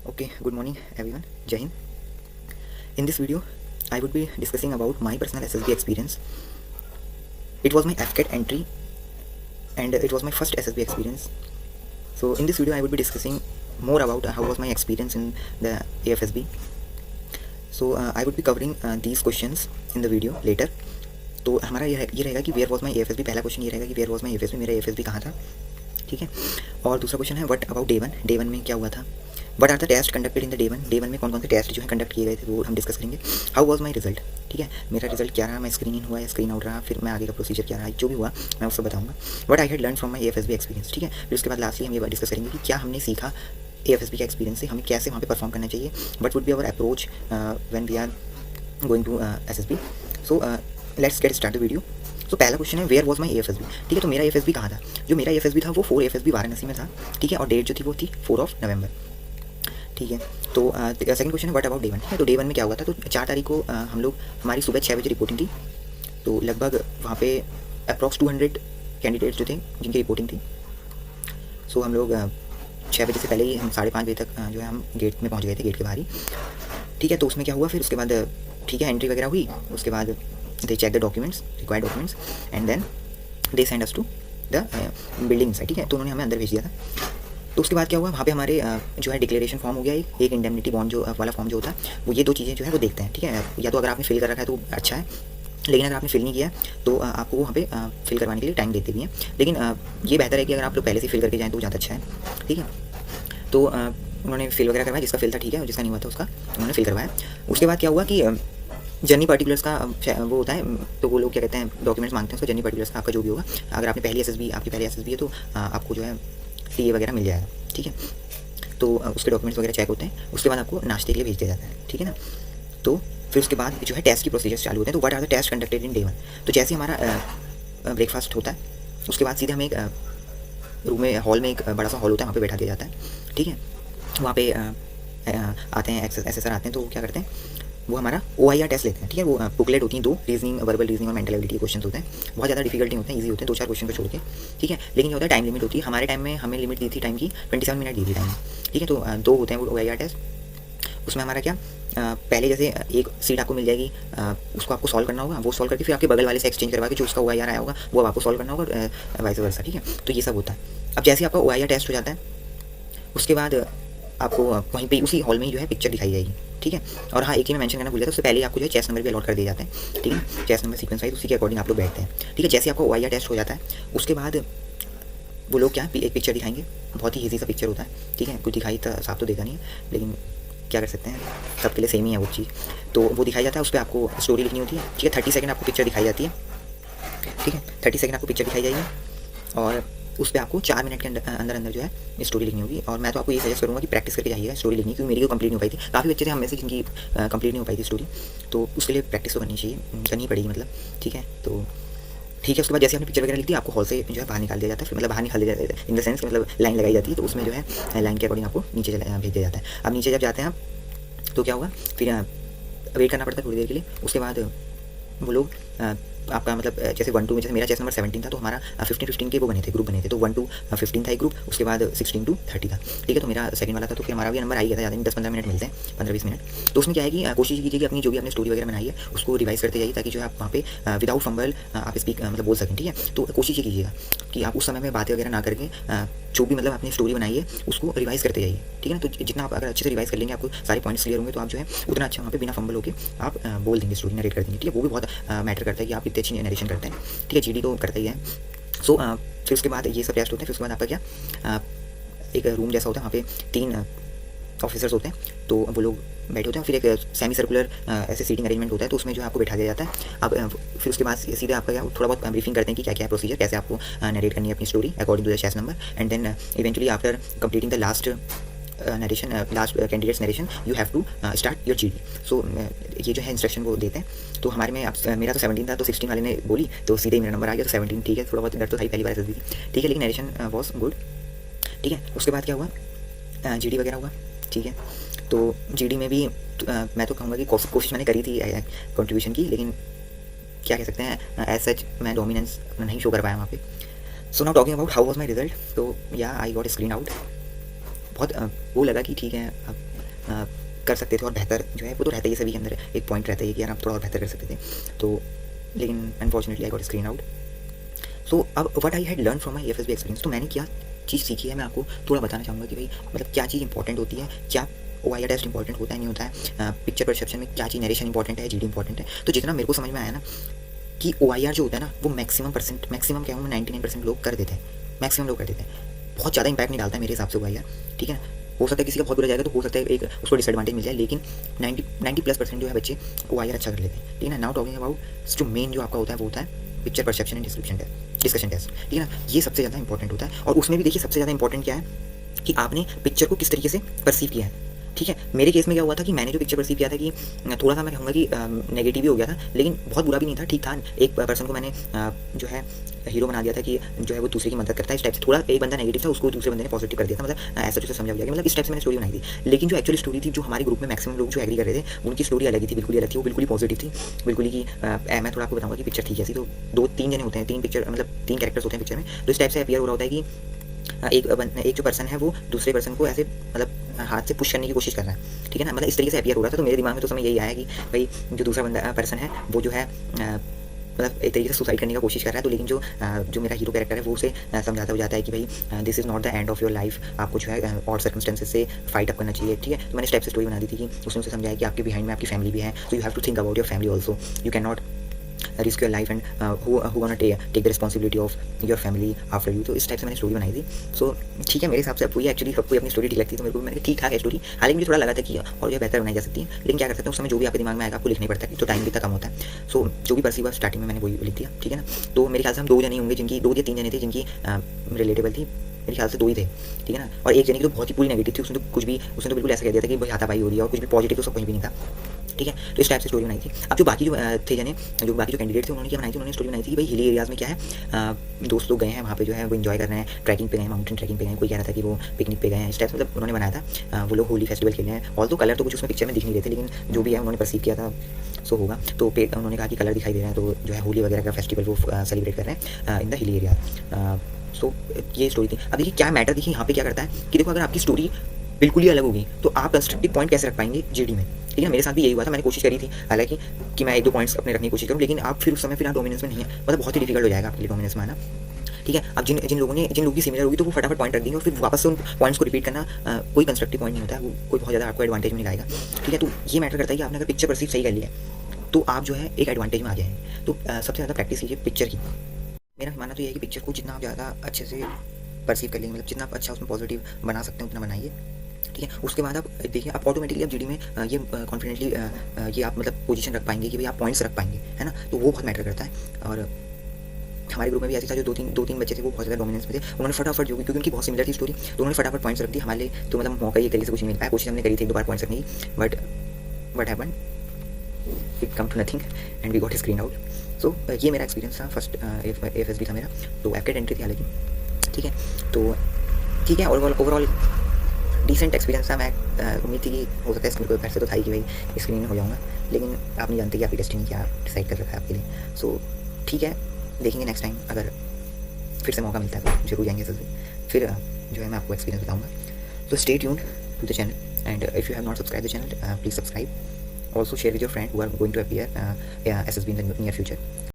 Okay, good morning everyone. Jai Hind. In this video, I would be discussing about my personal SSB experience. It was my FCAT entry and it was my first SSB experience. So in this video, I would be discussing more about how was my experience in the AFSB. So I would be covering these questions in the video later. तो हमारा ये रहेगा कि where was my AFSB. पहला question ये रहेगा कि where was my AFSB, मेरा AFSB कहाँ था, ठीक है. और दूसरा क्वेश्चन है व्हाट अबाउट डे वन में क्या हुआ था. What are the test conducted in the day one में कौन कौन से टेस्ट जो है कंडक्ट किए गए थे वो हम डिस्कस करेंगे. हाउ वाज माय रिजल्ट, ठीक है, मेरा रिजल्ट क्या रहा, मैं स्क्रीन इन हुआ या स्क्रीन आउट रहा, फिर मैं आगे का प्रोसीजर क्या रहा, जो भी हुआ मैं उसको बताऊंगा. What I had learn from my AFSB experience, ठीक है. फिर उसके बाद लास्टली हम ये डिस्कस करेंगे कि क्या हमने सीखा AFSB के एक्सपीरियंस से, हमें कैसे वहाँ पे परफॉर्म करना चाहिए, what would be our approach when we are going to SSB. So let's get start the video. तो पहला क्वेश्चन है वेयर वॉज माई AFSB, ठीक है. तो मेरा AFSB कहाँ था. जो मेरा AFSB था वो 4 AFSB वाराणसी में था, ठीक है. और डेट जो थी वो थी 4 नवंबर, ठीक है. तो सेकंड क्वेश्चन है व्हाट अबाउट डे वन, ठीक है. तो डे वन में क्या हुआ था. तो 4 तारीख को हम लोग हमारी सुबह 6 बजे रिपोर्टिंग थी. तो लगभग वहाँ पे अप्रॉक्स 200 कैंडिडेट्स जो थे जिनकी रिपोर्टिंग थी. सो हम लोग 6 बजे से पहले ही हम 5:30 बजे तक जो है हम गेट में पहुँच गए थे, गेट के बाहर ही, ठीक है. तो उसमें क्या हुआ फिर उसके बाद, ठीक है, एंट्री वगैरह हुई. उसके बाद they check the documents, required documents, and then they send us to the building side, ठीक है. तो उन्होंने हमें अंदर भेज दिया था. तो उसके बाद क्या हुआ, वहाँ पे हमारे जो है डिक्लेरेशन फॉर्म हो गया, एक इंडेमनिटी बॉन्ड जो वाला फॉर्म जो होता है वो, ये 2 चीज़ें जो है वो देखते हैं, ठीक है. या तो अगर आपने फिल कर रखा है तो अच्छा है, लेकिन अगर आपने फिल नहीं किया तो आपको वहाँ पे फिल करवाने के लिए टाइम देते भी हैं. लेकिन ये बेहतर है कि अगर आप लोग पहले से फिल करके जाएँ तो ज़्यादा अच्छा है, ठीक है. तो उन्होंने फिल वगैरह करवाया, जिसका फिल था ठीक है, और जिसका नहीं हुआ था उसका उन्होंने फिल करवाया. उसके बाद क्या हुआ कि जर्नी पर्टिकुलर्स का वो होता है, तो वो लोग क्या कहते हैं डॉक्यूमेंट्स मांगते हैं उसका, जर्नी पर्टिकुलर्स का आपका जो भी होगा. अगर आपने आपकी पहली SSB है तो आपको जो है CA वगैरह मिल जाएगा, ठीक है. तो उसके डॉक्यूमेंट्स वगैरह चेक होते हैं. उसके बाद आपको नाश्ते के लिए भेज दिया जाता है, ठीक है ना. तो फिर उसके बाद जो है टेस्ट की प्रोसीजर्स चालू होते हैं. तो what are the test conducted in day one. तो जैसे हमारा ब्रेकफास्ट होता है उसके बाद सीधे हमें एक रूम में, हॉल में, एक बड़ा सा हॉल होता है, वहाँ पे बैठा दिया जाता है, ठीक है. वहाँ पे आते हैं SSR आते हैं. तो वो क्या करते हैं, वो हमारा OIR टेस्ट लेते हैं, ठीक है. वो बुकलेट होती हैं 2, रीजनिंग, वर्बल रीजनिंग और मेंटल एबिलिटी के क्वेश्चन होते हैं. बहुत ज़्यादा डिफिकल्टी होते हैं, ईजी होते हैं 2-4 क्वेश्चन को छोड़ के, ठीक है. लेकिन ये होता है टाइम लिमिट होती है. हमारे टाइम में हमें लिमिट दी थी टाइम की 27 मिनट दी थी टाइम, ठीक है. तो 2 होते हैं वो OIR टेस्ट. उसमें हमारा क्या, पहले जैसे एक सीट आपको मिल जाएगी, उसको आपको सॉल्व करना होगा. वो सॉल्व करके फिर आपके बगल वाले से एक्सचेंज करवा के जो उसका OIR आया होगा वो आपको सॉल्व करना होगा, वाइस वर्सा, ठीक है. तो ये सब होता है. अब जैसे आपका OIR टेस्ट हो जाता है उसके बाद आपको वहीं पे उसी हॉल में ही जो है पिक्चर दिखाई जाएगी, ठीक है. और हाँ, एक चीज़ मैं मेंशन करना भूल गया था, उससे पहले आपको जो है चेस नंबर भी अलॉट कर दिए जाते हैं, ठीक है. चेस नंबर सीक्वेंस वाइज उसी के अकॉर्डिंग आप लोग बैठते हैं, ठीक है. जैसे आपका OIR टेस्ट हो जाता है उसके बाद वो लोग क्या एक पिक्चर दिखाएंगे. बहुत ही ईजी सा पिक्चर होता है, ठीक है. कुछ दिखाई साफ तो देगा नहीं है, लेकिन क्या कर सकते हैं, सबके लिए सेम ही है वो चीज़. तो वो दिखाई जाता है, उस पर आपको स्टोरी लिखनी होती है, ठीक है. 30 सेकंड आपको पिक्चर दिखाई जाती है, ठीक है. 30 सेकंड आपको पिक्चर दिखाई जाएगी और उस पर आपको 4 मिनट के अंदर जो है स्टोरी लिखनी होगी. और मैं तो आपको ये सजेस्ट करूँगा कि प्रैक्टिस करके जाइएगा स्टोरी लिखनी, क्योंकि मेरी को कंप्लीट नहीं हो पाई थी. काफ़ी बच्चे थे हम में से जिनकी कंप्लीट नहीं हो पाई थी स्टोरी, तो उसके लिए प्रैक्टिस तो करनी पड़ेगी मतलब, ठीक है. तो ठीक है. उसके बाद जैसे आपने पिक्चर वगैरह लिख दी, आपको हॉल से जो है बाहर निकाल दिया जाता है. मतलब बाहर निकाल दिया जाता है इन द सेंस मतलब लाइन लगाई जाती है. तो उसमें जो है लाइन के अकॉर्डिंग आपको नीचे भेज दिया जाता है. अब नीचे जब जाते हैं आप तो क्या होगा, फिर वेट करना पड़ता है थोड़ी देर के लिए. उसके बाद वो लोग आपका मतलब जैसे 1-2 में, जैसे मेरा चेस नंबर 17 था तो हमारा 15-15 के वो बने थे, ग्रुप बने थे. तो 1-2-15 था एक ग्रुप, उसके बाद 16-30 था, ठीक है. तो मेरा सेकंड वाला था तो फिर हमारा भी नंबर आ गया था. ज़्यादा नहीं, 10-15 मिनट मिलते हैं, 15-20 मिनट. तो उसमें क्या है कि कोशिश कीजिए कि अपनी जो भी आपने स्टोरी वगैरह बनाई है उसको रिवाइज करते जाइए, ताकि जो है आप वहाँ पे विदाउट फंबल आप स्पीक मतलब बोल सकें, ठीक है. तो कोशिश ये कीजिएगा कि आप उस समय में बातें वगैरह ना करके जो भी मतलब आपने स्टोरी बनाई है उसको रिवाइज करते जाइए, ठीक है ना. तो जितना आप अगर अच्छे से रिवाइज कर लेंगे, आपको सारे पॉइंट्स क्लियर होंगे, तो आप जो है उतना अच्छा वहाँ पे बिना फंबल होकर आप बोल देंगे, स्टोरी नरेट कर देंगे, ठीक है. वो भी बहुत मैटर करता है कि आप कितनी अच्छी नरेशन करते हैं, ठीक है. GD तो करता ही है. सो फिर उसके बाद ये सब टेस्ट होते हैं. फिर उसके बाद आपका क्या, एक रूम जैसा होता है, वहाँ पे 3 ऑफिसर्स होते हैं. तो वो लोग बैठे होते हैं. फिर एक सेमी सर्कुलर ऐसे सीटिंग अरेंजमेंट होता है, तो उसमें जो है आपको बैठा दिया जाता है. अब फिर उसके बाद सीधे आपका क्या, थोड़ा बहुत ब्रीफिंग करते हैं कि क्या क्या है प्रोसीजर, कैसे आपको नरेट करनी है अपनी story according to the chest number. And then eventually after completing the last narration, last candidates narration, you have to start your GD. सो ये जो है इंस्ट्रक्शन वो देते हैं. तो हमारे में अब मेरा तो 17 था, तो 16 वाले ने बोली तो सीधे ही मेरा नंबर आ गया. तो 17 ठीक है. थोड़ा बहुत डर तो था ही, पहली बार SSB थी, ठीक है, लेकिन नरेशन वॉज गुड, ठीक है. उसके बाद क्या हुआ, GD वगैरह हुआ, ठीक है. तो GD में भी मैं तो कहूँगा कि कोशिश मैंने करी थी कंट्रीब्यूशन की, लेकिन क्या कह सकते हैं एज सच मैं डोमिनेंस नहीं शो कर पाया वहाँ पे. So now talking about how was my result. तो या आई गॉट स्क्रीन आउट. बहुत वो लगा कि ठीक है, अब कर सकते थे और बेहतर जो है वो तो रहता ही सभी के अंदर एक पॉइंट रहता है कि यार आप थोड़ा और बेहतर कर सकते थे, तो लेकिन unfortunately I got screen out. So अब what I had learn from my FSB experience, तो मैंने क्या चीज़ सीखी है मैं आपको थोड़ा बताना चाहूँगा कि भाई मतलब क्या चीज़ इंपॉर्टेंट होती है, क्या OIR टेस्ट इंपॉर्टेंट होता है नहीं होता है, पिक्चर परसेप्शन में क्या चीज़ नरेशन इंपॉर्टेंट है, GD इंपॉर्टेंट है। तो जितना मेरे को समझ में आया ना कि OIR जो होता है ना वो मैक्सिमम क्या हूँ 99% लोग कर देते हैं, मैक्सिमम लोग कर देते हैं, बहुत ज़्यादा इंपैक्ट नहीं डालता है मेरे हिसाब से OIR, ठीक है। हो सकता है किसी का बहुत बुरा जाएगा तो हो सकता है एक उसको डिसएडवांटेज मिल जाए, लेकिन 90+ % जो है बच्चे OIR अच्छा कर लेते हैं, ठीक है ना। नाउ टॉकिंग अबाउट जो मेन जो आपका होता है वो होता है picture perception and discussion test, ठीक है ना। ये सबसे ज़्यादा इंपॉर्टेंट होता है और उसमें भी देखिए सबसे ज़्यादा इंपॉर्टेंट क्या है कि आपने पिक्चर को किस तरीके से परसीव किया है, ठीक है। मेरे केस में क्या हुआ था कि मैंने जो पिक्चर परसीव किया था कि थोड़ा सा मैं कहूँगा कि नेगेटिव ही हो गया था, लेकिन बहुत बुरा भी नहीं था, ठीक था। एक पर्सन को मैंने जो है हीरो बना दिया था कि जो है वो दूसरे की मदद करता है, इस टाइप से। थोड़ा एक बंदा नेगेटिव था, उसको दूसरे बंदे ने पॉजिटिव कर दिया था, मतलब ऐसा जो समझा गया कि मतलब इस टाइप से मैंने स्टोरी बनाई थी। लेकिन जो एक्चुअली स्टोरी थी, जो हमारे ग्रुप में मैक्सिमम लोग जो एग्री कर रहे थे उनकी स्टोरी अलग ही थी, बिल्कुल ही अलग थी, वो बिल्कुल ही पॉजिटिव थी, बिल्कुल ही कि मैं थोड़ा आपको बताऊँगा कि पिक्चर थी कैसी। तो 2-3 जने होते हैं, 3 पिक्चर मतलब 3 कैरेक्टर्स होते हैं पिक्चर में, तो इस टाइप से अपीयर हो रहा होता है कि एक जो पर्सन है वो दूसरे पर्सन को ऐसे मतलब हाथ से पुश करने की कोशिश कर रहा है, ठीक है ना, मतलब इस तरीके से अपीयर हो रहा था। तो मेरे दिमाग में तो समय यही आया कि भाई जो दूसरा बंदा पर्सन है वो जो है मतलब एक तरीके से सुसाइड करने की कोशिश कर रहा है, तो लेकिन जो मेरा हीरो कैरेक्टर है वो उसे समझाता हो जाता है कि भाई this is not the end of your life, आपको जो है और सर्कमस्टेंसेस से फाइट अप करना चाहिए, ठीक है। तो मैंने स्टेप से स्टोरी बना दी थी कि उसने उसे समझाया कि आपके बिहाइंड में आपकी फैमिली भी है, तो you have to think about your family also, you can not risk your life and who gonna take the responsibility of your family after you। तो इस टाइप से मैंने स्टोरी बनाई थी। सो ठीक है, मेरे हिसाब से अब वही एक्चुअली सबको अपनी स्टोरी ठीक लगती है, तो मेरे को मैंने ठीक ठाक है स्टोरी, हालांकि मुझे थोड़ा लगा था कि और ये बेहतर बनाई जा सकती है, लेकिन क्या कर सकते हैं उस समय जो भी आपके दिमाग में आएगा आपको लिखना ही पड़ता है, तो टाइम भी इतना कम होता है। सो जो भी परसीव स्टार्टिंग में मैंने वही लिख दिया, ठीक है ना। तो मेरे ख्याल से हम 2 जने होंगे जिनकी 2 या 3 जने थे जिनकी रिलेटेबल थी, मेरे ख्याल से 2 ही थे, ठीक है ना। और एक जने की तो बहुत ही पूरी नेगेटिव थी, उसने तो बिल्कुल ऐसा कह दिया था कि भाई हाथापाई हो रही है, और कुछ भी पॉजिटिव तो सब कहीं भी नहीं था, ठीक है। तो इस टाइप से स्टोरी बनाई थी। अब जो बाकी जो थे जने, जो बाकी जो कैंडिडेट थे उन्होंने क्या बनाई थी, उन्होंने स्टोरी बनाई थी कि भाई हिली एरियाज़ में क्या है, दोस्त लोग गए हैं वहाँ पे जो है वो इन्जॉय कर रहे हैं, ट्रैकिंग पे गए हैं, माउंटेन ट्रैकिंग पे गए हैं, कोई कह रहा था कि वो पिकनिक पे गए हैं, इस टाइप से मतलब उन्होंने बनाया था। वो लोग होली फेस्टिवल खेल रहे हैं, ऑल तो कलर तो कुछ उसमें पिक्चर में दिख नहीं रहे थे, लेकिन जो भी है उन्होंने परसीव किया था सो होगा। तो उन्होंने कहा कि कलर दिखाई दे रहे हैं, तो जो है होली वगैरह का फेस्टिवल वो सेलिब्रेट कर रहे हैं इन द हिली एरिया। सो ये स्टोरी थी। अब देखिए क्या मैटर, देखिए यहाँ पे क्या करता है कि देखो अगर आपकी स्टोरी बिल्कुल ही अलग होगी तो आप कंस्ट्रक्टिव पॉइंट कैसे रख पाएंगे GD में, ठीक है। मेरे साथ भी यही हुआ था, मैंने कोशिश करी थी हालांकि कि मैं 1-2 पॉइंट्स अपने रखने की कोशिश करूँ, लेकिन आप फिर उस समय फिर डोमिनेंस में नहीं है, मतलब बहुत ही डिफिकल्ट हो जाएगा आपके लिए डोमिनेंस में आना, ठीक है। अब जिन लोगों की सिमिलर होगी तो वो फटाफट पॉइंट रख देंगे और फिर वापस से उन पॉइंट्स को रिपीट करना कोई कंस्ट्रक्टिव पॉइंट नहीं होता है, वो कोई बहुत ज़्यादा आपको एडवांटेज में नहीं लाएगा, ठीक है। तो ये मैटर करता है कि आपने अगर पिक्चर परसीव सही कर लिया तो आप जो है एक एडवांटेज में आ जाए। तो सबसे ज़्यादा प्रैक्टिस कीजिए पिक्चर की। मेरा मानना तो ये है कि पिक्चर को जितना आप ज़्यादा अच्छे से परसीव कर लेंगे, मतलब जितना आप अच्छा उसमें पॉजिटिव बना सकते हैं उतना बनाइए, ठीक है। उसके बाद आप देखिए आप ऑटोमेटिकली आप GD में ये कॉन्फिडेंटली ये आप मतलब पोजीशन रख पाएंगे कि भाई आप पॉइंट्स रख पाएंगे, है ना। तो वो बहुत मैटर करता है। और हमारे ग्रुप में भी ऐसे था जो 2-3 बच्चे थे वो बहुत ज़्यादा डोमिनेंस में थे, उन्होंने फटाफट जो क्योंकि उनकी बहुत सिमिलर थी स्टोरी, तो उन्होंने फटाफट पॉइंट्स रख दी। हमारे लिए तो मतलब मौका ये तरीके से कुछ नहीं मिल पाया, कोशिश हमने करी थी 1-2 बार पॉइंट्स रखने की, but what happen it come to nothing and we got screen out. So ये मेरा एक्सपीरियंस था, फर्स्ट FSB था मेरा, तो एफकेट एंट्री थी हालांकि, ठीक है। तो ठीक है, ओवरऑल डिसेंट एक्सपीरियंस था। मैं उम्मीद थी कि हो सकता है इसमें कोई घर से तो था ही कि भाई स्क्रीन में हो जाऊँगा, लेकिन आप नहीं जानते कि आपकी डेस्टिनी क्या डिसाइड कर रखा है आपके लिए। सो ठीक है, देखेंगे नेक्स्ट टाइम, अगर फिर से मौका मिलता है तो जरूर जाएंगे फिर जो है मैं आपको एक्सपीरियंस बताऊँगा। तो stay tuned to the channel and if you have not subscribe the channel please subscribe, also share with your friend who are going to appear SSB in the near future.